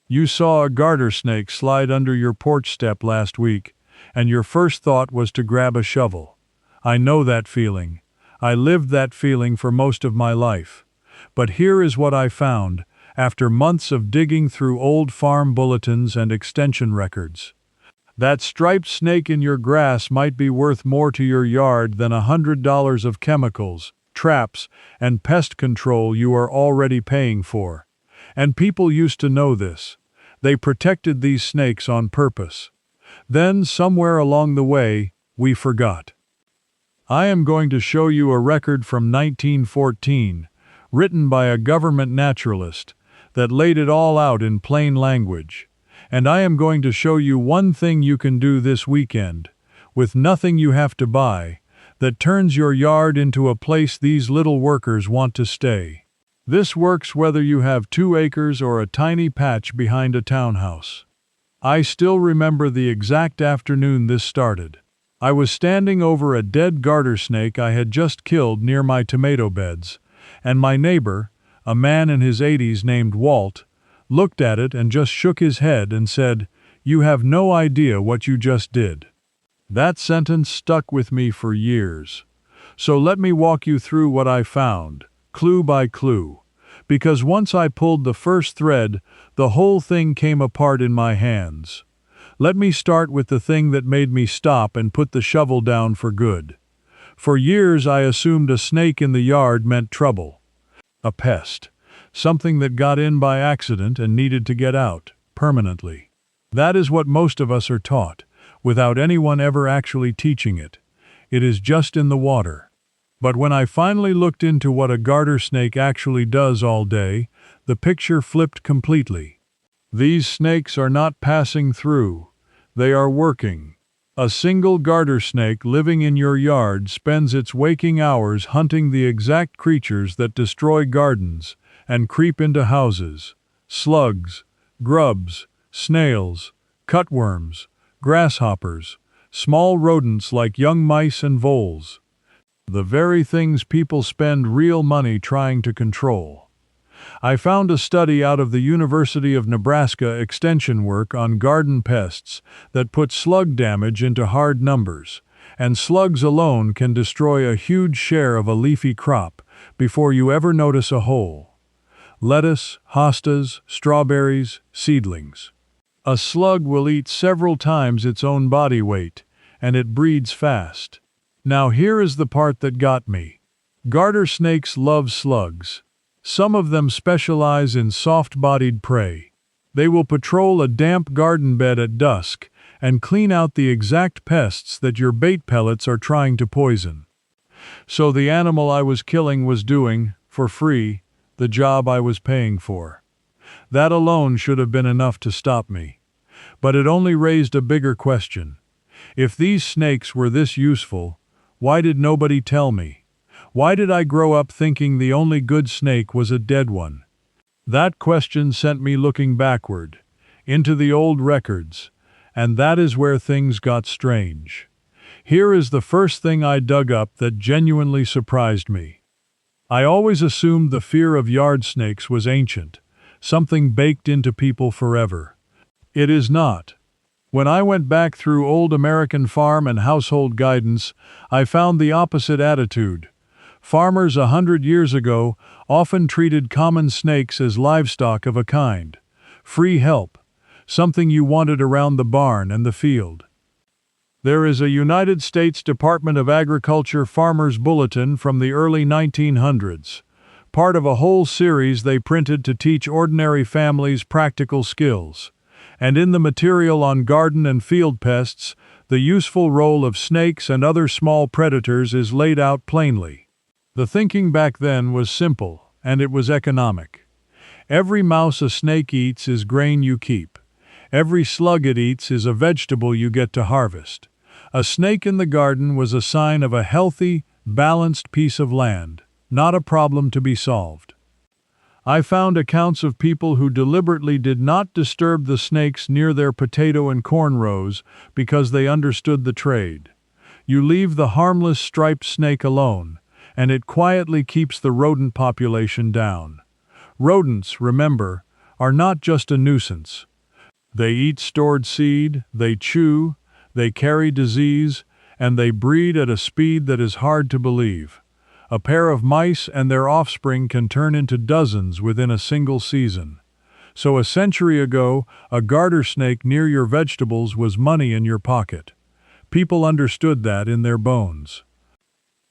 You saw a garter snake slide under your porch step last week, and your first thought was to grab a shovel. I know that feeling. I lived that feeling for most of my life. But here is what I found, after months of digging through old farm bulletins and extension records. That striped snake in your grass might be worth more to your yard than $100 of chemicals, traps, and pest control you are already paying for. And people used to know this. They protected these snakes on purpose. Then, somewhere along the way, we forgot. I am going to show you a record from 1914, written by a government naturalist, that laid it all out in plain language. And I am going to show you one thing you can do this weekend, with nothing you have to buy, that turns your yard into a place these little workers want to stay. This works whether you have 2 acres or a tiny patch behind a townhouse. I still remember the exact afternoon this started. I was standing over a dead garter snake I had just killed near my tomato beds, and my neighbor, a man in his 80s named Walt, looked at it and just shook his head and said, "You have no idea what you just did." That sentence stuck with me for years. So let me walk you through what I found, clue by clue, because once I pulled the first thread, the whole thing came apart in my hands. Let me start with the thing that made me stop and put the shovel down for good. For years I assumed a snake in the yard meant trouble. A pest. Something that got in by accident and needed to get out, permanently. That is what most of us are taught, without anyone ever actually teaching it. It is just in the water. But when I finally looked into what a garter snake actually does all day, the picture flipped completely. These snakes are not passing through. They are working. A single garter snake living in your yard spends its waking hours hunting the exact creatures that destroy gardens and creep into houses: slugs, grubs, snails, cutworms, grasshoppers, small rodents like young mice and voles. The very things people spend real money trying to control. I found a study out of the University of Nebraska extension work on garden pests that put slug damage into hard numbers, and slugs alone can destroy a huge share of a leafy crop before you ever notice a hole. Lettuce, hostas, strawberries, seedlings. A slug will eat several times its own body weight, and it breeds fast. Now here is the part that got me. Garter snakes love slugs. Some of them specialize in soft-bodied prey. They will patrol a damp garden bed at dusk and clean out the exact pests that your bait pellets are trying to poison. So the animal I was killing was doing, for free, the job I was paying for. That alone should have been enough to stop me. But it only raised a bigger question. If these snakes were this useful, why did nobody tell me? Why did I grow up thinking the only good snake was a dead one? That question sent me looking backward, into the old records, and that is where things got strange. Here is the first thing I dug up that genuinely surprised me. I always assumed the fear of yard snakes was ancient, something baked into people forever. It is not. When I went back through old American farm and household guidance, I found the opposite attitude. Farmers 100 years ago often treated common snakes as livestock of a kind. Free help. Something you wanted around the barn and the field. There is a United States Department of Agriculture Farmers Bulletin from the early 1900s, part of a whole series they printed to teach ordinary families practical skills. And in the material on garden and field pests, the useful role of snakes and other small predators is laid out plainly. The thinking back then was simple, and it was economic. Every mouse a snake eats is grain you keep. Every slug it eats is a vegetable you get to harvest. A snake in the garden was a sign of a healthy, balanced piece of land, not a problem to be solved. I found accounts of people who deliberately did not disturb the snakes near their potato and corn rows because they understood the trade. You leave the harmless striped snake alone, and it quietly keeps the rodent population down. Rodents, remember, are not just a nuisance. They eat stored seed, they chew, they carry disease, and they breed at a speed that is hard to believe. A pair of mice and their offspring can turn into dozens within a single season. So a century ago, a garter snake near your vegetables was money in your pocket. People understood that in their bones.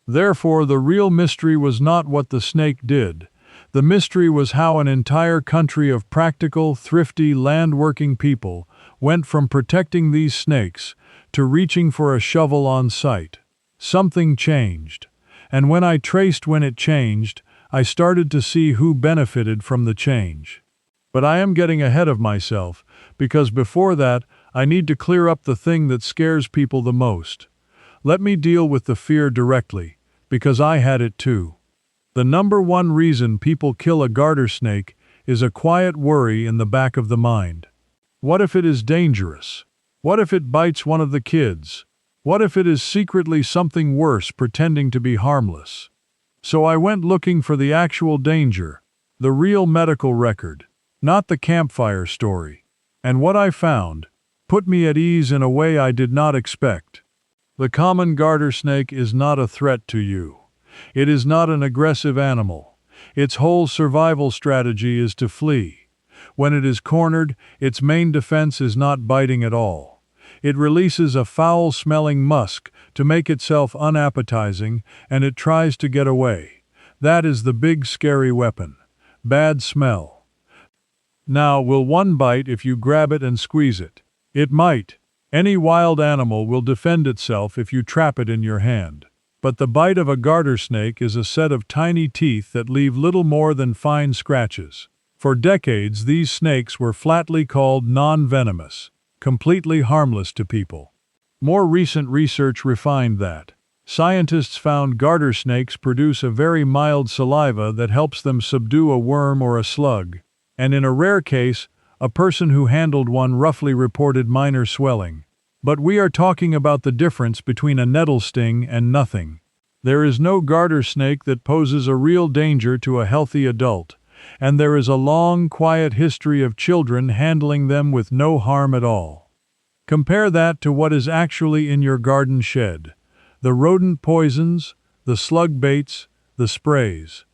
Therefore, the real mystery was not what the snake did. The mystery was how an entire country of practical, thrifty, land-working people went from protecting these snakes to reaching for a shovel on sight. Something changed. And when I traced when it changed, I started to see who benefited from the change. But I am getting ahead of myself, because before that, I need to clear up the thing that scares people the most. Let me deal with the fear directly, because I had it too. The number one reason people kill a garter snake is a quiet worry in the back of the mind. What if it is dangerous? What if it bites one of the kids? What if it is secretly something worse pretending to be harmless? So I went looking for the actual danger, the real medical record, not the campfire story. And what I found put me at ease in a way I did not expect. The common garter snake is not a threat to you. It is not an aggressive animal. Its whole survival strategy is to flee. When it is cornered, its main defense is not biting at all. It releases a foul-smelling musk to make itself unappetizing, and it tries to get away. That is the big scary weapon. Bad smell. Now, will one bite if you grab it and squeeze it? It might. Any wild animal will defend itself if you trap it in your hand. But the bite of a garter snake is a set of tiny teeth that leave little more than fine scratches. For decades, these snakes were flatly called non-venomous, completely harmless to people. More recent research refined that. Scientists found garter snakes produce a very mild saliva that helps them subdue a worm or a slug, and in a rare case, a person who handled one roughly reported minor swelling. But we are talking about the difference between a nettle sting and nothing. There is no garter snake that poses a real danger to a healthy adult, and there is a long, quiet history of children handling them with no harm at all. Compare that to what is actually in your garden shed. The rodent poisons, the slug baits, the sprays.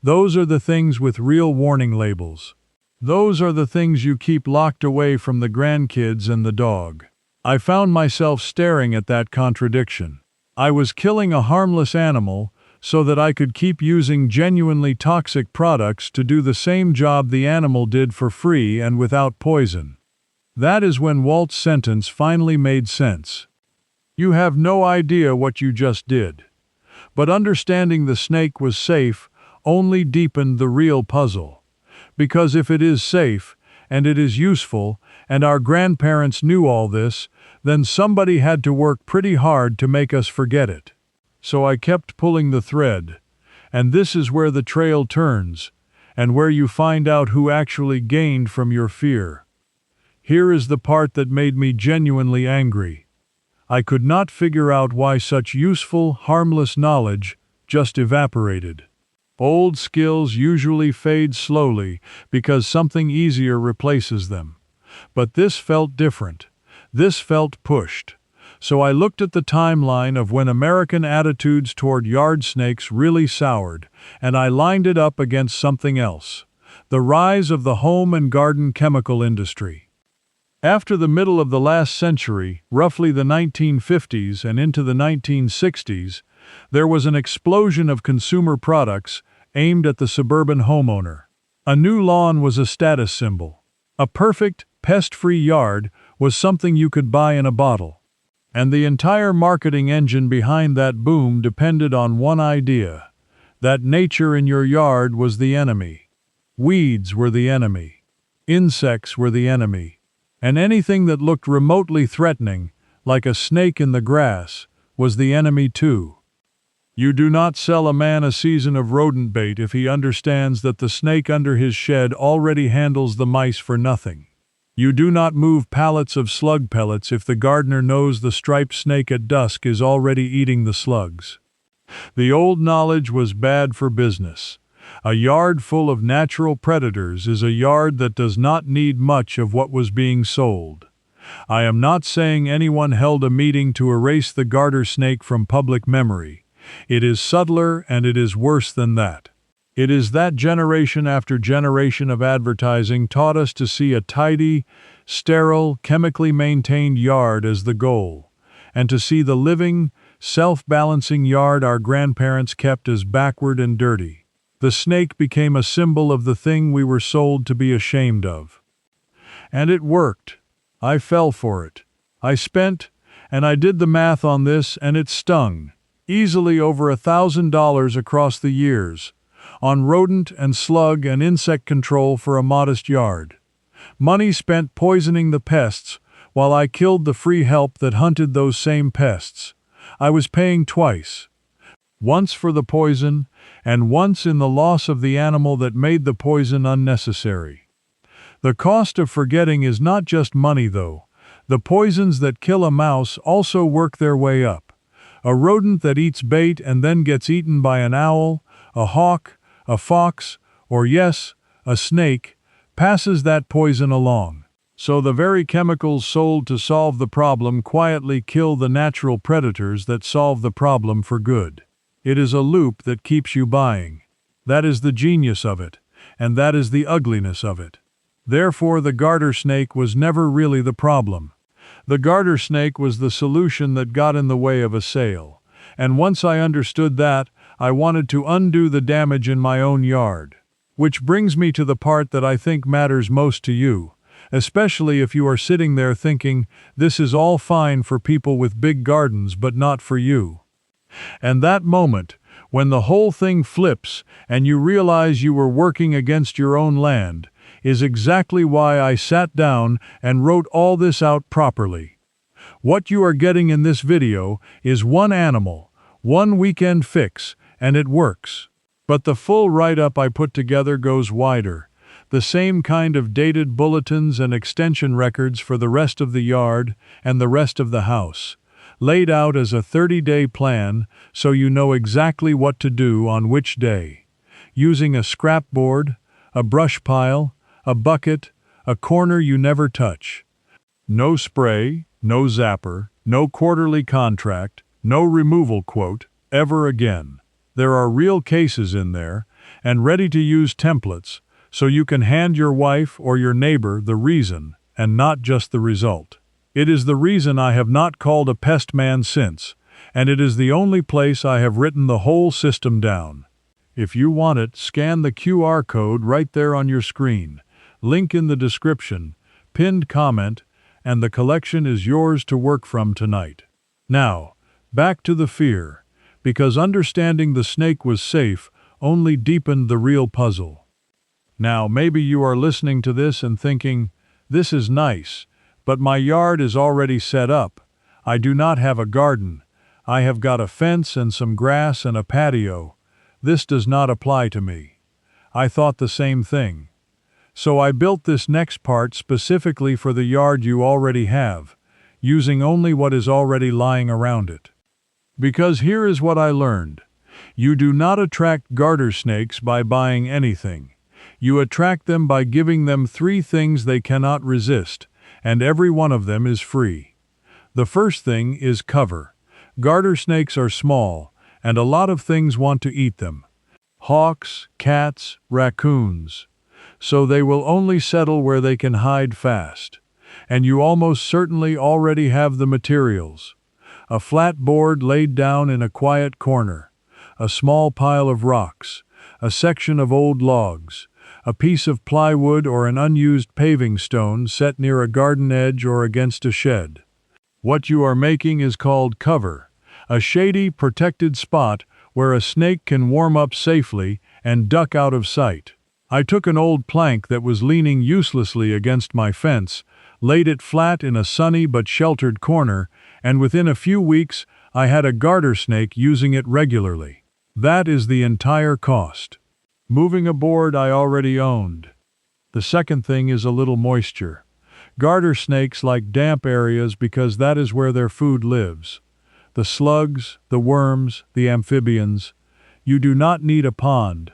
Those are the things with real warning labels. Those are the things you keep locked away from the grandkids and the dog. I found myself staring at that contradiction. I was killing a harmless animal so that I could keep using genuinely toxic products to do the same job the animal did for free and without poison. That is when Walt's sentence finally made sense. You have no idea what you just did. But understanding the snake was safe only deepened the real puzzle. Because if it is safe, and it is useful, and our grandparents knew all this, then somebody had to work pretty hard to make us forget it. So I kept pulling the thread. And this is where the trail turns, and where you find out who actually gained from your fear. Here is the part that made me genuinely angry. I could not figure out why such useful, harmless knowledge just evaporated. Old skills usually fade slowly because something easier replaces them. But this felt different. This felt pushed. So I looked at the timeline of when American attitudes toward yard snakes really soured, and I lined it up against something else: the rise of the home and garden chemical industry. After the middle of the last century, roughly the 1950s and into the 1960s, there was an explosion of consumer products aimed at the suburban homeowner. A new lawn was a status symbol. A perfect, pest-free yard was something you could buy in a bottle. And the entire marketing engine behind that boom depended on one idea: that nature in your yard was the enemy. Weeds were the enemy. Insects were the enemy. And anything that looked remotely threatening, like a snake in the grass, was the enemy too. You do not sell a man a season of rodent bait if he understands that the snake under his shed already handles the mice for nothing. You do not move pallets of slug pellets if the gardener knows the striped snake at dusk is already eating the slugs. The old knowledge was bad for business. A yard full of natural predators is a yard that does not need much of what was being sold. I am not saying anyone held a meeting to erase the garter snake from public memory. It is subtler and it is worse than that. It is that generation after generation of advertising taught us to see a tidy, sterile, chemically maintained yard as the goal, and to see the living, self-balancing yard our grandparents kept as backward and dirty. The snake became a symbol of the thing we were sold to be ashamed of. And it worked. I fell for it. I did the math on this, and it stung. Easily over $1,000 across the years, on rodent and slug and insect control for a modest yard. Money spent poisoning the pests, while I killed the free help that hunted those same pests. I was paying twice. Once for the poison, and once in the loss of the animal that made the poison unnecessary. The cost of forgetting is not just money, though. The poisons that kill a mouse also work their way up. A rodent that eats bait and then gets eaten by an owl, a hawk, a fox, or yes, a snake, passes that poison along. So the very chemicals sold to solve the problem quietly kill the natural predators that solve the problem for good. It is a loop that keeps you buying. That is the genius of it, and that is the ugliness of it. Therefore, the garter snake was never really the problem. The garter snake was the solution that got in the way of a sale. And once I understood that, I wanted to undo the damage in my own yard. Which brings me to the part that I think matters most to you, especially if you are sitting there thinking, this is all fine for people with big gardens but not for you. And that moment, when the whole thing flips and you realize you were working against your own land, is exactly why I sat down and wrote all this out properly. What you are getting in this video is one animal, one weekend fix, and it works. But the full write-up I put together goes wider. The same kind of dated bulletins and extension records for the rest of the yard and the rest of the house, laid out as a 30-day plan so you know exactly what to do on which day. Using a scrap board, a brush pile, a bucket, a corner you never touch. No spray, no zapper, no quarterly contract, no removal quote, ever again. There are real cases in there, and ready-to-use templates, so you can hand your wife or your neighbor the reason, and not just the result. It is the reason I have not called a pest man since, and it is the only place I have written the whole system down. If you want it, scan the QR code right there on your screen. Link in the description, pinned comment, and the collection is yours to work from tonight. Now, back to the fear, because understanding the snake was safe only deepened the real puzzle. Now, maybe you are listening to this and thinking, this is nice, but my yard is already set up. I do not have a garden. I have got a fence and some grass and a patio. This does not apply to me. I thought the same thing. So I built this next part specifically for the yard you already have, using only what is already lying around it. Because here is what I learned. You do not attract garter snakes by buying anything. You attract them by giving them 3 things they cannot resist, and every one of them is free. The first thing is cover. Garter snakes are small, and a lot of things want to eat them. Hawks, cats, raccoons. So they will only settle where they can hide fast. And you almost certainly already have the materials. A flat board laid down in a quiet corner, a small pile of rocks, a section of old logs, a piece of plywood or an unused paving stone set near a garden edge or against a shed. What you are making is called cover, a shady, protected spot where a snake can warm up safely and duck out of sight. I took an old plank that was leaning uselessly against my fence, laid it flat in a sunny but sheltered corner, and within a few weeks I had a garter snake using it regularly. That is the entire cost. Moving a board I already owned. The second thing is a little moisture. Garter snakes like damp areas because that is where their food lives. The slugs, the worms, the amphibians. You do not need a pond.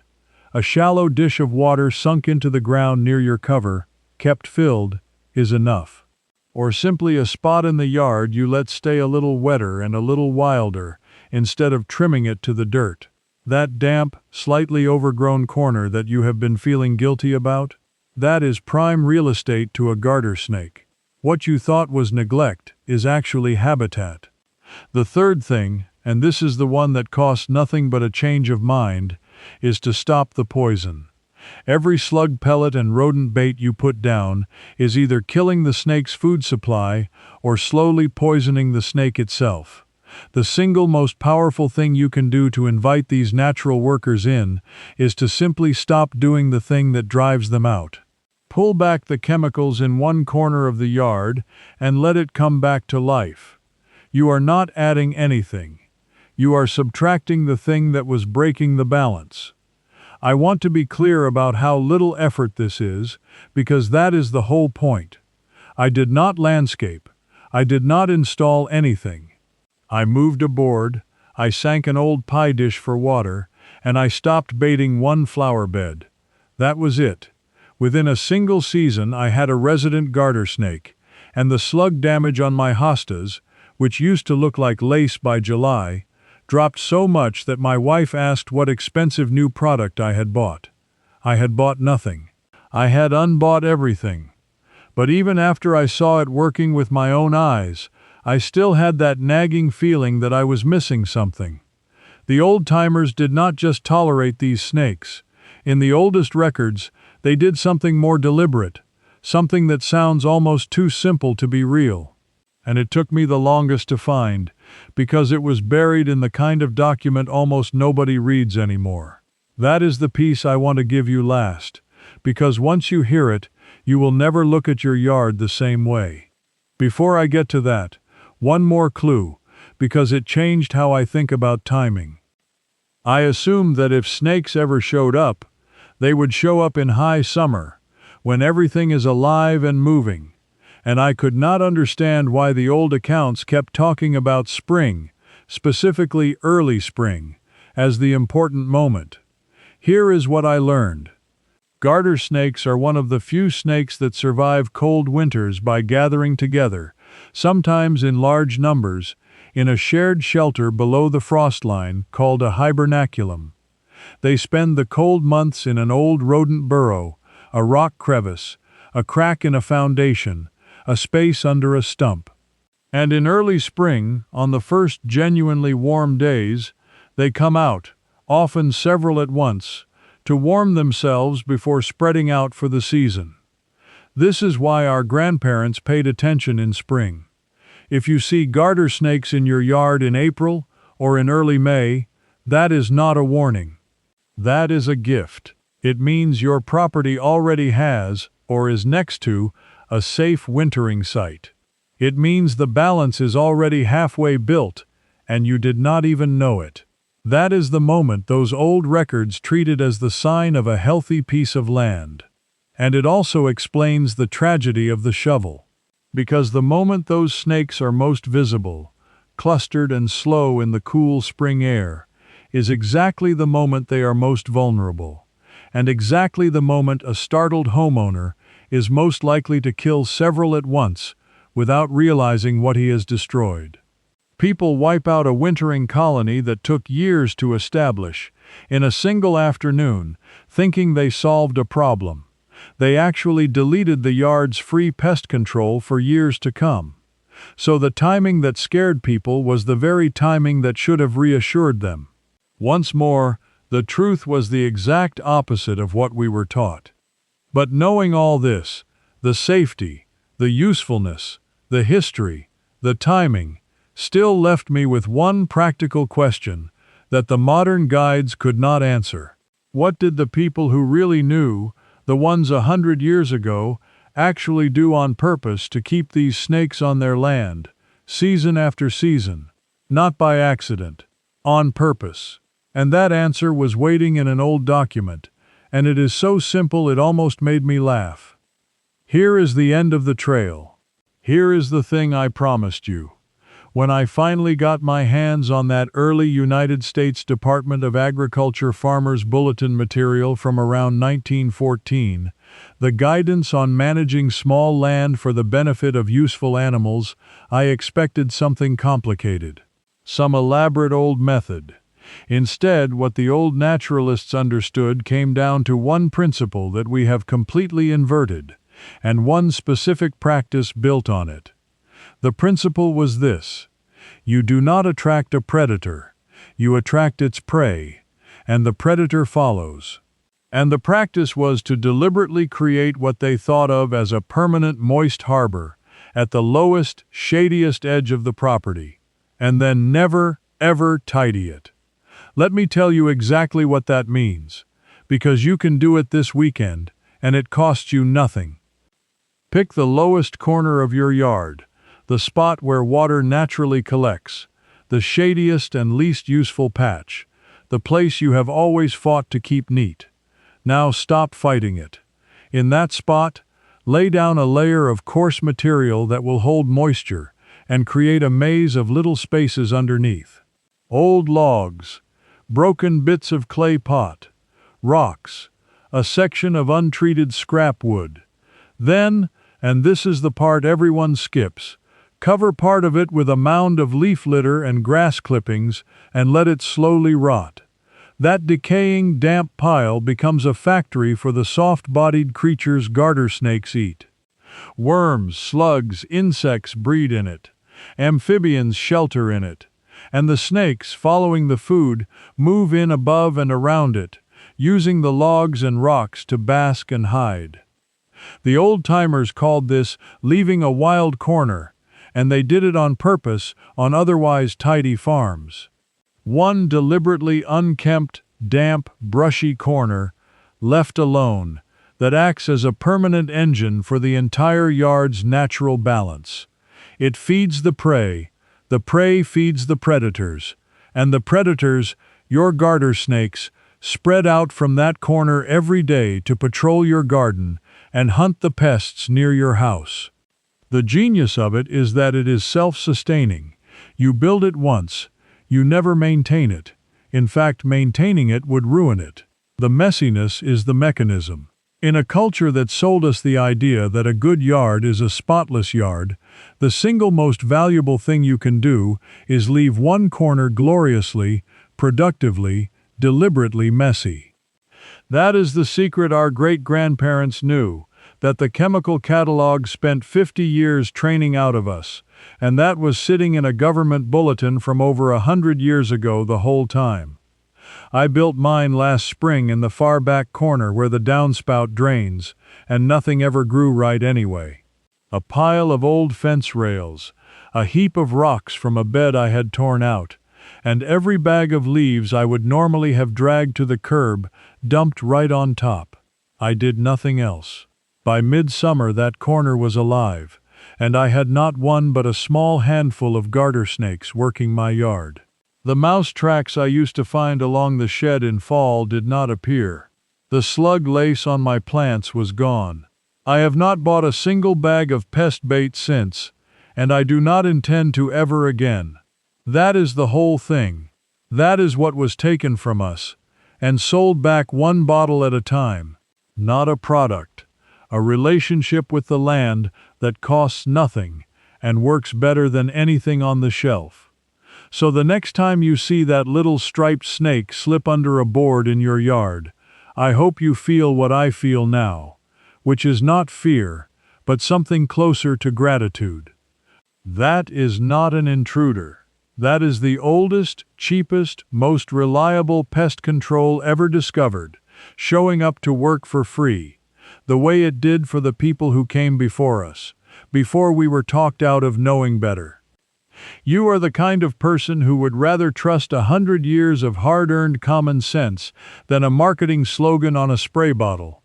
A shallow dish of water sunk into the ground near your cover, kept filled, is enough. Or simply a spot in the yard you let stay a little wetter and a little wilder, instead of trimming it to the dirt. That damp, slightly overgrown corner that you have been feeling guilty about? That is prime real estate to a garter snake. What you thought was neglect is actually habitat. The third thing, and this is the one that costs nothing but a change of mind, is to stop the poison. Every slug pellet and rodent bait you put down is either killing the snake's food supply or slowly poisoning the snake itself. The single most powerful thing you can do to invite these natural workers in is to simply stop doing the thing that drives them out. Pull back the chemicals in one corner of the yard and let it come back to life. You are not adding anything. You are subtracting the thing that was breaking the balance. I want to be clear about how little effort this is, because that is the whole point. I did not landscape. I did not install anything. I moved a board, I sank an old pie dish for water, and I stopped baiting one flower bed. That was it. Within a single season I had a resident garter snake, and the slug damage on my hostas, which used to look like lace by July, dropped so much that my wife asked what expensive new product I had bought. I had bought nothing. I had unbought everything. But even after I saw it working with my own eyes, I still had that nagging feeling that I was missing something. The old-timers did not just tolerate these snakes. In the oldest records, they did something more deliberate, something that sounds almost too simple to be real. And it took me the longest to find, because it was buried in the kind of document almost nobody reads anymore. That is the piece I want to give you last, because once you hear it, you will never look at your yard the same way. Before I get to that, one more clue, because it changed how I think about timing. I assumed that if snakes ever showed up, they would show up in high summer, when everything is alive and moving, and I could not understand why the old accounts kept talking about spring, specifically early spring, as the important moment. Here is what I learned. Garter snakes are one of the few snakes that survive cold winters by gathering together, sometimes in large numbers, in a shared shelter below the frost line called a hibernaculum. They spend the cold months in an old rodent burrow, a rock crevice, a crack in a foundation, a space under a stump. And in early spring, on the first genuinely warm days, they come out, often several at once, to warm themselves before spreading out for the season. This is why our grandparents paid attention in spring. If you see garter snakes in your yard in April or in early May, that is not a warning. That is a gift. It means your property already has, or is next to, a safe wintering site. It means the balance is already halfway built, and you did not even know it. That is the moment those old records treated as the sign of a healthy piece of land. And it also explains the tragedy of the shovel. Because the moment those snakes are most visible, clustered and slow in the cool spring air, is exactly the moment they are most vulnerable, and exactly the moment a startled homeowner is most likely to kill several at once without realizing what he has destroyed. People wipe out a wintering colony that took years to establish in a single afternoon, thinking they solved a problem. They actually deleted the yard's free pest control for years to come. So the timing that scared people was the very timing that should have reassured them. Once more, the truth was the exact opposite of what we were taught. But knowing all this, the safety, the usefulness, the history, the timing, still left me with one practical question that the modern guides could not answer. What did the people who really knew, the ones 100 years ago, actually do on purpose to keep these snakes on their land, season after season, not by accident, on purpose? And that answer was waiting in an old document, and it is so simple it almost made me laugh. Here is the end of the trail. Here is the thing I promised you. When I finally got my hands on that early United States Department of Agriculture Farmers Bulletin material from around 1914, the guidance on managing small land for the benefit of useful animals, I expected something complicated, some elaborate old method. Instead, what the old naturalists understood came down to one principle that we have completely inverted, and one specific practice built on it. The principle was this: you do not attract a predator, you attract its prey, and the predator follows. And the practice was to deliberately create what they thought of as a permanent moist harbor at the lowest, shadiest edge of the property, and then never, ever tidy it. Let me tell you exactly what that means, because you can do it this weekend, and it costs you nothing. Pick the lowest corner of your yard, the spot where water naturally collects, the shadiest and least useful patch, the place you have always fought to keep neat. Now stop fighting it. In that spot, lay down a layer of coarse material that will hold moisture and create a maze of little spaces underneath. Old logs, broken bits of clay pot, rocks, a section of untreated scrap wood. Then, and this is the part everyone skips, cover part of it with a mound of leaf litter and grass clippings and let it slowly rot. That decaying, damp pile becomes a factory for the soft-bodied creatures garter snakes eat. Worms, slugs, insects breed in it. Amphibians shelter in it. And the snakes, following the food, move in above and around it, using the logs and rocks to bask and hide. The old-timers called this leaving a wild corner, and they did it on purpose on otherwise tidy farms. One deliberately unkempt, damp, brushy corner, left alone, that acts as a permanent engine for the entire yard's natural balance. It feeds the prey feeds the predators, and the predators, your garter snakes, spread out from that corner every day to patrol your garden and hunt the pests near your house. The genius of it is that it is self-sustaining. You build it once, you never maintain it. In fact, maintaining it would ruin it. The messiness is the mechanism. In a culture that sold us the idea that a good yard is a spotless yard, the single most valuable thing you can do is leave one corner gloriously, productively, deliberately messy. That is the secret our great-grandparents knew, that the chemical catalog spent 50 years training out of us, and that was sitting in a government bulletin from over 100 years ago the whole time. I built mine last spring in the far back corner where the downspout drains, and nothing ever grew right anyway. A pile of old fence rails, a heap of rocks from a bed I had torn out, and every bag of leaves I would normally have dragged to the curb, dumped right on top. I did nothing else. By midsummer that corner was alive, and I had not one but a small handful of garter snakes working my yard. The mouse tracks I used to find along the shed in fall did not appear. The slug lace on my plants was gone. I have not bought a single bag of pest bait since, and I do not intend to ever again. That is the whole thing. That is what was taken from us, and sold back one bottle at a time. Not a product. A relationship with the land that costs nothing and works better than anything on the shelf. So the next time you see that little striped snake slip under a board in your yard, I hope you feel what I feel now, which is not fear, but something closer to gratitude. That is not an intruder. That is the oldest, cheapest, most reliable pest control ever discovered, showing up to work for free, the way it did for the people who came before us, before we were talked out of knowing better. You are the kind of person who would rather trust 100 years of hard-earned common sense than a marketing slogan on a spray bottle.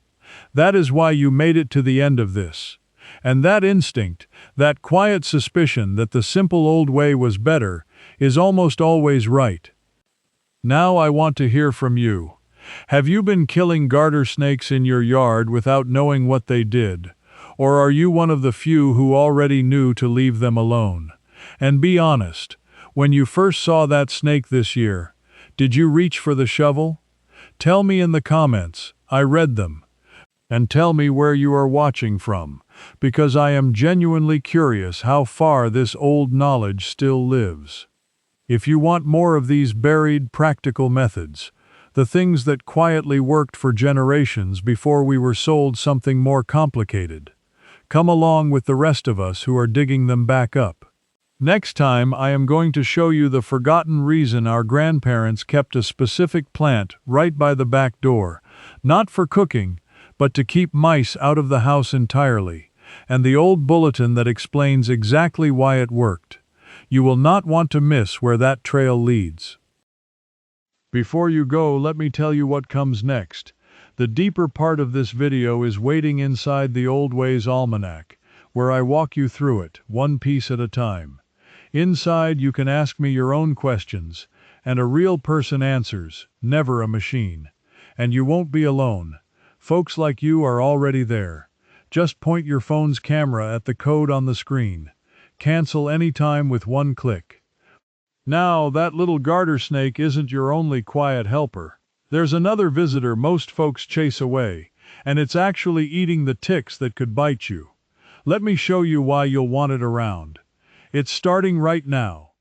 That is why you made it to the end of this. And that instinct, that quiet suspicion that the simple old way was better, is almost always right. Now I want to hear from you. Have you been killing garter snakes in your yard without knowing what they did? Or are you one of the few who already knew to leave them alone? And be honest, when you first saw that snake this year, did you reach for the shovel? Tell me in the comments, I read them. And tell me where you are watching from, because I am genuinely curious how far this old knowledge still lives. If you want more of these buried practical methods, the things that quietly worked for generations before we were sold something more complicated, come along with the rest of us who are digging them back up. Next time, I am going to show you the forgotten reason our grandparents kept a specific plant right by the back door, not for cooking, but to keep mice out of the house entirely, and the old bulletin that explains exactly why it worked. You will not want to miss where that trail leads. Before you go, let me tell you what comes next. The deeper part of this video is waiting inside the Old Ways Almanac, where I walk you through it, one piece at a time. Inside, you can ask me your own questions, and a real person answers, never a machine. And you won't be alone. Folks like you are already there. Just point your phone's camera at the code on the screen. Cancel anytime with one click. Now, that little garter snake isn't your only quiet helper. There's another visitor most folks chase away, and it's actually eating the ticks that could bite you. Let me show you why you'll want it around. It's starting right now.